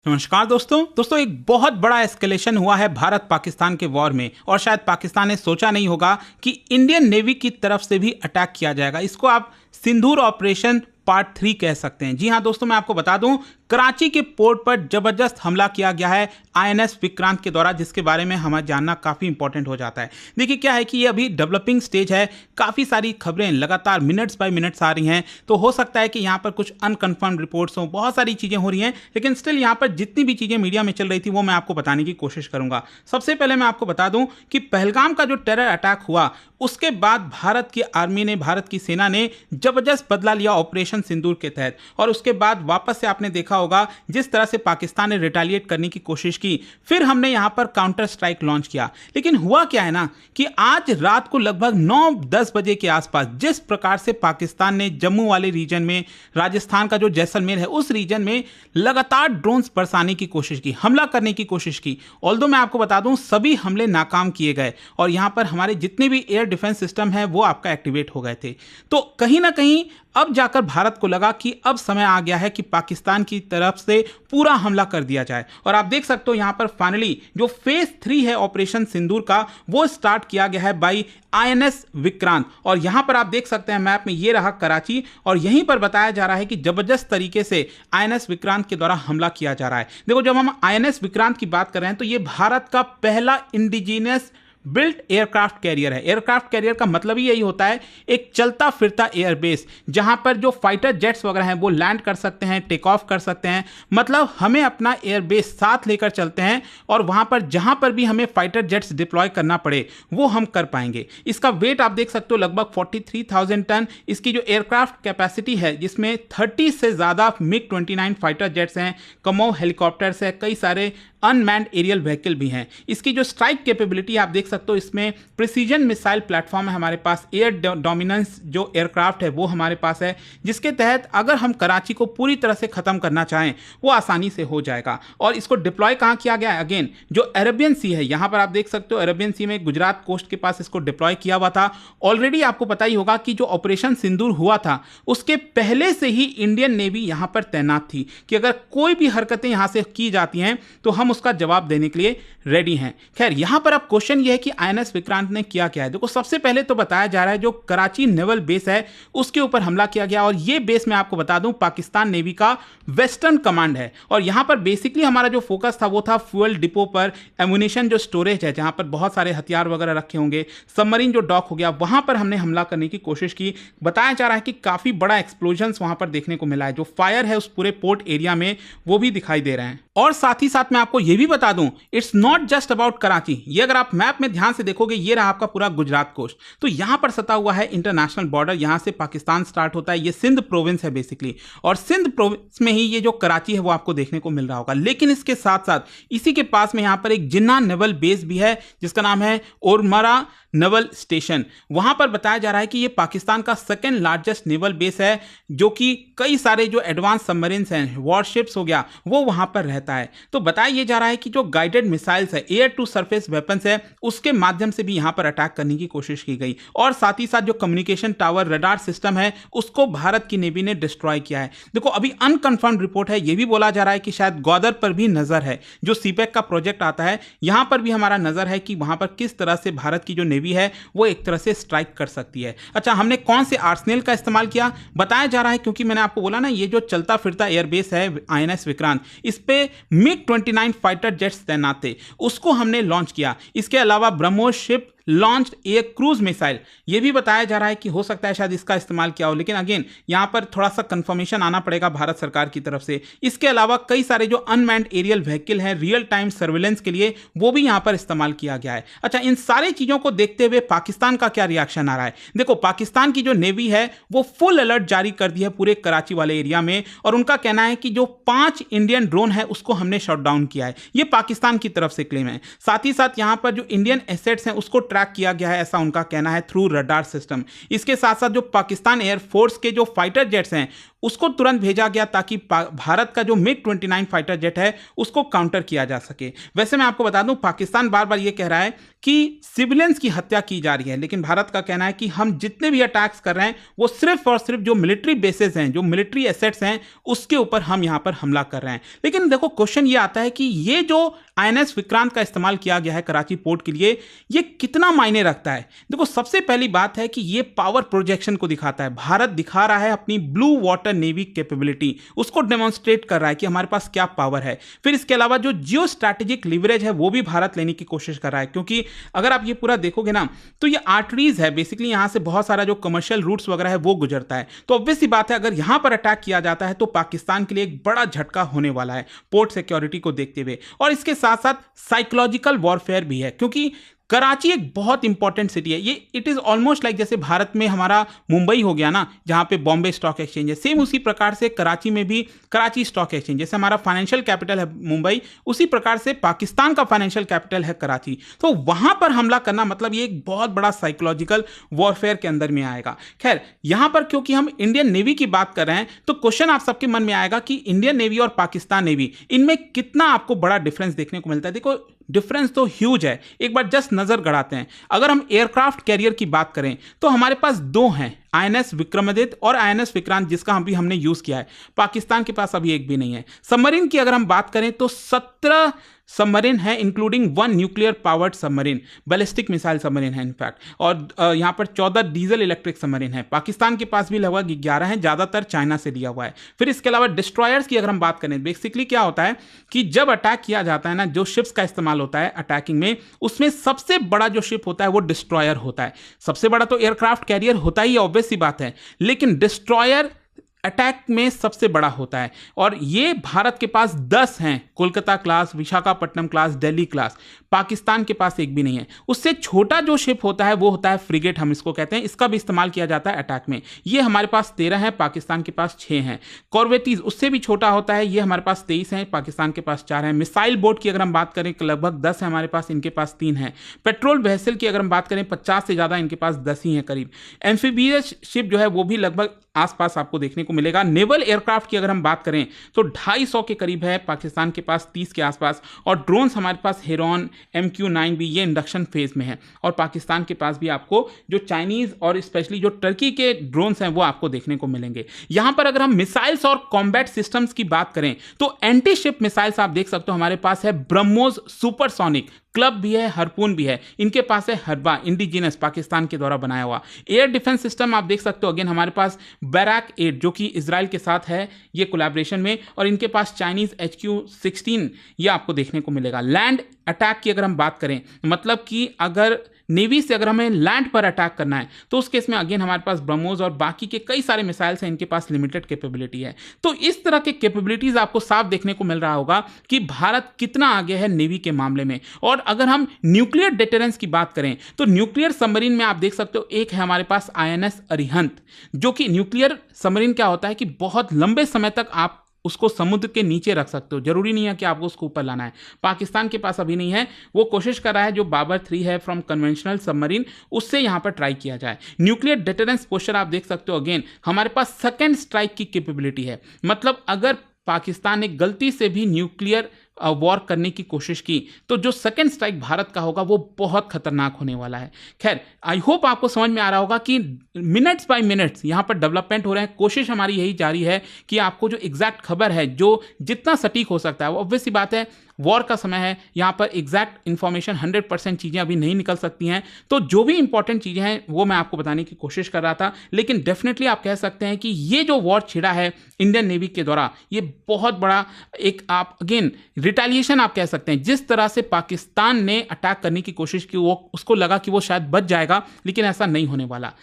नमस्कार दोस्तों एक बहुत बड़ा एस्केलेशन हुआ है भारत पाकिस्तान के वॉर में और शायद पाकिस्तान ने सोचा नहीं होगा कि इंडियन नेवी की तरफ से भी अटैक किया जाएगा। इसको आप सिंदूर ऑपरेशन पार्ट 3 कह सकते हैं। जी हाँ दोस्तों, मैं आपको बता दूं, कराची के पोर्ट पर जबरदस्त हमला किया गया है आईएनएस विक्रांत के द्वारा, जिसके बारे में हमें जानना काफ़ी इंपॉर्टेंट हो जाता है। देखिए क्या है कि ये अभी डेवलपिंग स्टेज है, काफ़ी सारी खबरें लगातार मिनट्स बाय मिनट्स आ रही हैं, तो हो सकता है कि यहाँ पर कुछ अनकन्फर्म्ड रिपोर्ट्स हों, बहुत सारी चीज़ें हो रही हैं, लेकिन स्टिल यहाँ पर जितनी भी चीज़ें मीडिया में चल रही थी वो मैं आपको बताने की कोशिश करूँगा। सबसे पहले मैं आपको बता दूँ कि पहलगाम का जो टेरर अटैक हुआ उसके बाद भारत की आर्मी ने, भारत की सेना ने जबरदस्त बदला लिया ऑपरेशन सिंदूर के तहत, और उसके बाद वापस से आपने देखा होगा जिस तरह से पाकिस्तान ने रिटेलिएट करने की कोशिश की, फिर हमने यहां पर काउंटर स्ट्राइक लॉन्च किया। लेकिन हुआ क्या है ना कि आज रात को लगभग 9-10 बजे के आसपास जिस प्रकार से पाकिस्तान ने जम्मू वाले रीजन में, राजस्थान का जो जैसलमेर है उस रीजन में लगातार ड्रोन्स बरसाने की कोशिश की, हमला करने की कोशिश की, ऑल्दो मैं आपको बता दूं सभी हमले नाकाम किए गए और यहां पर हमारे जितने भी एयर डिफेंस सिस्टम है वो आपका एक्टिवेट हो गए थे। तो कहीं ना कहीं अब जाकर भारत को लगा कि अब समय आ गया है कि पाकिस्तान की तरफ से पूरा हमला कर दिया जाए, और आप देख सकते हो यहां पर फाइनली जो फेज 3 है ऑपरेशन सिंदूर का वो स्टार्ट किया गया है बाई आईएनएस विक्रांत। और यहां पर आप देख सकते हैं मैप में, ये रहा कराची, और यहीं पर बताया जा रहा है कि जबरदस्त तरीके से आईएनएस विक्रांत के द्वारा हमला किया जा रहा है। देखो, जब हम आईएनएस विक्रांत की बात कर रहे हैं तो ये भारत का पहला इंडिजीनियस बिल्ट एयरक्राफ्ट कैरियर है। एयरक्राफ्ट कैरियर का मतलब ही यही होता है, एक चलता फिरता एयरबेस जहां पर जो फाइटर जेट्स वगैरह हैं वो लैंड कर सकते हैं, टेक ऑफ कर सकते हैं। मतलब हमें अपना एयरबेस साथ लेकर चलते हैं और वहां पर जहां पर भी हमें फाइटर जेट्स डिप्लॉय करना पड़े वो हम कर पाएंगे। इसका वेट आप देख सकते हो लगभग 43,000 टन। इसकी जो एयरक्राफ्ट कैपेसिटी है जिसमें 30 से ज़्यादा मिग 29 फाइटर जेट्स हैं, कमो हेलीकॉप्टर्स है, कई सारे अनमैन्ड एरियल व्हीकल भी हैं। इसकी जो स्ट्राइक कैपेबिलिटी आप देख सकते हो, इसमें प्रिसीजन मिसाइल प्लेटफॉर्म है हमारे पास, एयर डोमिनेंस जो एयरक्राफ्ट है वो हमारे पास है, जिसके तहत अगर हम कराची को पूरी तरह से ख़त्म करना चाहें वो आसानी से हो जाएगा। और इसको डिप्लॉय कहाँ किया गया है? अगेन जो अरेबियन सी है, यहाँ पर आप देख सकते हो अरेबियन सी में गुजरात कोस्ट के पास इसको डिप्लॉय किया हुआ था। ऑलरेडी आपको पता ही होगा कि जो ऑपरेशन सिंदूर हुआ था उसके पहले से ही इंडियन नेवी यहाँ पर तैनात थी कि अगर कोई भी हरकतें यहाँ से की जाती हैं तो हम उसका जवाब देने के लिए रेडी हैं। खैर, यहां पर अब क्वेश्चन यह है कि आईएनएस विक्रांत ने किया क्या है। देखो, सबसे पहले तो बताया जा रहा है जो कराची नेवल बेस है उसके ऊपर हमला किया गया, और यह बेस मैं आपको बता दूं पाकिस्तान नेवी का वेस्टर्न कमांड है। और यहां पर बेसिकली हमारा जो फोकस था वो था फ्यूल डिपो पर, एमुनिशन जो स्टोरेज है जहां पर बहुत सारे हथियार वगैरह रखे होंगे, सबमरीन जो डॉक हो गया वहां पर हमने हमला करने की कोशिश की। बताया जा रहा है कि काफी बड़ा एक्सप्लोजन वहां पर देखने को मिला है, जो फायर है उस पूरे पोर्ट एरिया में वो भी दिखाई दे रहे हैं। और साथ ही साथ मैं आपको यह भी बता दूं, it's not just about Karachi. ये अगर आप मैप में ध्यान से देखोगे, ये रहा आपका पूरा गुजरात कोस्ट, तो यहां पर सटा हुआ है इंटरनेशनल बॉर्डर, यहां से पाकिस्तान स्टार्ट होता है। ये सिंध प्रोविंस है बेसिकली, और सिंध प्रोविंस में ही ये जो कराची है वो आपको देखने को मिल रहा होगा। लेकिन इसके साथ साथ इसी के पास में यहां पर एक जिन्ना नेवल बेस भी है जिसका नाम है ओरमरा नेवल स्टेशन। वहां पर बताया जा रहा है कि ये पाकिस्तान का सेकंड लार्जेस्ट नेवल बेस है, जो कि कई सारे जो एडवांस सबमरीन्स हैं, वॉरशिप्स हो गया, वो वहां पर रहता है। तो बताया ये जा रहा है कि जो गाइडेड मिसाइल्स है, एयर टू सरफेस वेपन्स है, उसके माध्यम से भी यहां पर अटैक करने की कोशिश की गई। और साथ ही साथ जो कम्युनिकेशन टावर रडार सिस्टम है उसको भारत की नेवी ने डिस्ट्रॉय किया है। देखो, अभी अनकन्फर्म्ड रिपोर्ट है, यह भी बोला जा रहा है कि शायद ग्वादर पर भी नजर है, जो सीपेक का प्रोजेक्ट आता है, यहां पर भी हमारा नजर है कि वहां पर किस तरह से भारत की जो नेवी है वो एक तरह से स्ट्राइक कर सकती है। अच्छा, हमने कौन से आर्सेनल का इस्तेमाल किया? बताया जा रहा है, क्योंकि मैंने आपको बोला ना ये जो चलता फिरता एयरबेस है आईएनएस विक्रांत, इस पे मिग 29 फाइटर जेट्स तैनात थे, उसको हमने लॉन्च किया। इसके अलावा BrahMos ship launched air cruise missile, ये भी बताया जा रहा है कि हो सकता है शायद इसका इस्तेमाल किया हो, लेकिन अगेन यहां पर थोड़ा सा कंफर्मेशन आना पड़ेगा भारत सरकार की तरफ से। इसके अलावा कई सारे जो अनमैन्ड एरियल व्हीकल हैं रियल टाइम सर्विलेंस के लिए, वो भी यहां पर इस्तेमाल किया गया है। अच्छा, इन सारी चीजों को देखते हुए पाकिस्तान का क्या रिएक्शन आ रहा है? देखो, पाकिस्तान की जो नेवी है वो फुल अलर्ट जारी कर दी है पूरे कराची वाले एरिया में, और उनका कहना है कि जो 5 इंडियन ड्रोन है उसको हमने शॉट डाउन किया है। ये पाकिस्तान की तरफ से क्लेम है। साथ ही साथ यहां पर जो इंडियन एसेट्स हैं उसको ट्रैक किया गया है, ऐसा उनका कहना है, थ्रू रडार सिस्टम। इसके साथ साथ जो पाकिस्तान एयरफोर्स के जो फाइटर जेट्स हैं उसको तुरंत भेजा गया ताकि भारत का जो मिग 29 फाइटर जेट है उसको काउंटर किया जा सके। वैसे मैं आपको बता दूं, पाकिस्तान बार बार ये कह रहा है कि सिविलियंस की हत्या की जा रही है, लेकिन भारत का कहना है कि हम जितने भी अटैक्स कर रहे हैं वो सिर्फ और सिर्फ जो मिलिट्री बेसेस हैं, जो मिलिट्री एसेट्स हैं, उसके ऊपर हम यहां पर हमला कर रहे हैं। लेकिन देखो, क्वेश्चन ये आता है कि ये जो INS विक्रांत का इस्तेमाल किया गया है कराची पोर्ट के लिए, ये कितना मायने रखता है? देखो, सबसे पहली बात है कि ये पावर प्रोजेक्शन को दिखाता है। भारत दिखा रहा है अपनी ब्लू वाटर नेवी कैपेबिलिटी, उसको डेमोन्स्ट्रेट कर रहा है कि हमारे पास क्या पावर है। फिर इसके अलावा जो जियो स्ट्रैटेजिक लिवरेज है वो भी भारत लेने की कोशिश कर रहा है, क्योंकि अगर आप ये पूरा देखोगे ना तो ये आर्टरीज है, बेसिकली यहां से बहुत सारा जो कमर्शियल रूट्स वगैरह है वो गुजरता है। तो ऑब्वियस सी बात है, अगर यहां पर अटैक किया जाता है तो पाकिस्तान के लिए एक बड़ा झटका होने वाला है पोर्ट सिक्योरिटी को देखते हुए। और इसके साथ साथ साइकोलॉजिकल वॉरफेयर भी है, क्योंकि कराची एक बहुत इंपॉर्टेंट सिटी है। ये इट इज ऑलमोस्ट लाइक जैसे भारत में हमारा मुंबई हो गया ना, जहां पे बॉम्बे स्टॉक एक्सचेंज है, सेम उसी प्रकार से कराची में भी कराची स्टॉक एक्सचेंज, जैसे हमारा फाइनेंशियल कैपिटल है मुंबई, उसी प्रकार से पाकिस्तान का फाइनेंशियल कैपिटल है कराची। तो वहां पर हमला करना मतलब ये एक बहुत बड़ा साइकोलॉजिकल वॉरफेयर के अंदर में आएगा। खैर, यहां पर क्योंकि हम इंडियन नेवी की बात कर रहे हैं तो क्वेश्चन आप सबके मन में आएगा कि इंडियन नेवी और पाकिस्तान नेवी, इनमें कितना आपको बड़ा डिफरेंस देखने को मिलता है। देखो, डिफरेंस तो ह्यूज है। एक बार जस्ट नजर गड़ाते हैं। अगर हम एयरक्राफ्ट कैरियर की बात करें तो हमारे पास दो हैं, INS विक्रमादित्य और INS विक्रांत, जिसका हमने यूज किया है। पाकिस्तान के पास अभी एक भी नहीं है। सबमरीन की अगर हम बात करें तो 17 सबमरीन है, including 1 nuclear powered submarine, ballistic missile submarine है इनफैक्ट, और यहां पर 14 डीजल इलेक्ट्रिक सबमरीन है। पाकिस्तान के पास भी लगभग 11 हैं, ज्यादातर चाइना से लिया हुआ है। फिर इसके अलावा डिस्ट्रॉयर्स की अगर हम बात करें, बेसिकली क्या होता है कि जब अटैक किया जाता है ना, जो शिप्स का इस्तेमाल होता है अटैकिंग में, उसमें सबसे बड़ा जो शिप होता है वो डिस्ट्रॉयर होता है। सबसे बड़ा तो एयरक्राफ्ट कैरियर होता ही, ऑब्वियस सी बात है, लेकिन डिस्ट्रॉयर अटैक में सबसे बड़ा होता है। और ये भारत के पास 10 हैं, Kolkata class, Visakhapatnam class, Delhi class. Pakistan के पास एक भी नहीं है। उससे छोटा जो शिप होता है वो होता है फ्रिगेट, हम इसको कहते हैं। इसका भी इस्तेमाल किया जाता है अटैक में। ये हमारे पास 13 है, पाकिस्तान के पास 6 हैं। कॉर्वेटीज उससे भी छोटा होता है, ये हमारे पास 23 हैं, पाकिस्तान के पास 4 हैं। मिसाइल बोट की अगर हम बात करें लगभग 10 है हमारे पास, इनके पास 3 हैं। पेट्रोल वेसल की अगर हम बात करें 50 से ज़्यादा, इनके पास 10 ही हैं करीब। एम्फीबियस शिप जो है वो भी लगभग आसपास आपको देखने को मिलेगा। नेवल एयरक्राफ्ट की अगर हम बात करें तो 250 के करीब है, पाकिस्तान के पास 30 के आसपास। और ड्रोन्स हमारे पास हेरॉन, MQ-9 भी, ये इंडक्शन फेज में है। और पाकिस्तान के पास भी आपको जो चाइनीज और स्पेशली जो टर्की के ड्रोन्स हैं वो आपको देखने को मिलेंगे। यहां पर अगर हम मिसाइल्स और कॉम्बैट सिस्टम्स की बात करें तो एंटी शिप मिसाइल्स आप देख सकते हो हमारे पास है ब्रह्मोस सुपरसोनिक, क्लब भी है, हरपून भी है। इनके पास है हरबा, इंडिजिनस, पाकिस्तान के द्वारा बनाया हुआ। एयर डिफेंस सिस्टम आप देख सकते हो, अगेन हमारे पास बैराक 8 जो कि इजराइल के साथ है ये कोलैबोरेशन में, और इनके पास चाइनीज HQ-16 ये आपको देखने को मिलेगा। लैंड अटैक की अगर हम बात करें, मतलब कि अगर नेवी से अगर हमें लैंड पर अटैक करना है तो उस केस में अगेन हमारे पास ब्रह्मोस और बाकी के कई सारे मिसाइल्स हैं, इनके पास लिमिटेड कैपेबिलिटी है। तो इस तरह के कैपेबिलिटीज आपको साफ देखने को मिल रहा होगा कि भारत कितना आगे है नेवी के मामले में। और अगर हम न्यूक्लियर डिटरेंस की बात करें तो न्यूक्लियर सबमरीन में आप देख सकते हो एक है हमारे पास INS अरिहंत, जो कि न्यूक्लियर सबमरीन क्या होता है कि बहुत लंबे समय तक आप उसको समुद्र के नीचे रख सकते हो, जरूरी नहीं है कि आपको उसको ऊपर लाना है। पाकिस्तान के पास अभी नहीं है, वो कोशिश कर रहा है जो बाबर 3 है फ्रॉम कन्वेंशनल सबमरीन, उससे यहां पर ट्राई किया जाए। न्यूक्लियर डिटरेंस पोस्चर आप देख सकते हो, अगेन हमारे पास सेकेंड स्ट्राइक की कैपेबिलिटी है। मतलब अगर पाकिस्तान ने गलती से भी न्यूक्लियर वॉर करने की कोशिश की तो जो सेकेंड स्ट्राइक भारत का होगा वो बहुत खतरनाक होने वाला है। खैर, आई होप आपको समझ में आ रहा होगा कि मिनट्स बाय मिनट्स यहाँ पर डेवलपमेंट हो रहे हैं। कोशिश हमारी यही जारी है कि आपको जो एग्जैक्ट खबर है, जो जितना सटीक हो सकता है, वो ऑब्वियस सी बात है वॉर का समय है, यहाँ पर एग्जैक्ट इन्फॉर्मेशन 100% चीज़ें अभी नहीं निकल सकती हैं। तो जो भी इंपॉर्टेंट चीज़ें हैं वो मैं आपको बताने की कोशिश कर रहा था। लेकिन डेफिनेटली आप कह सकते हैं कि ये जो वॉर छिड़ा है इंडियन नेवी के द्वारा, ये बहुत बड़ा एक आप अगेन रिटेलिएशन आप कह सकते हैं। जिस तरह से पाकिस्तान ने अटैक करने की कोशिश की, वो उसको लगा कि वो शायद बच जाएगा, लेकिन ऐसा नहीं होने वाला।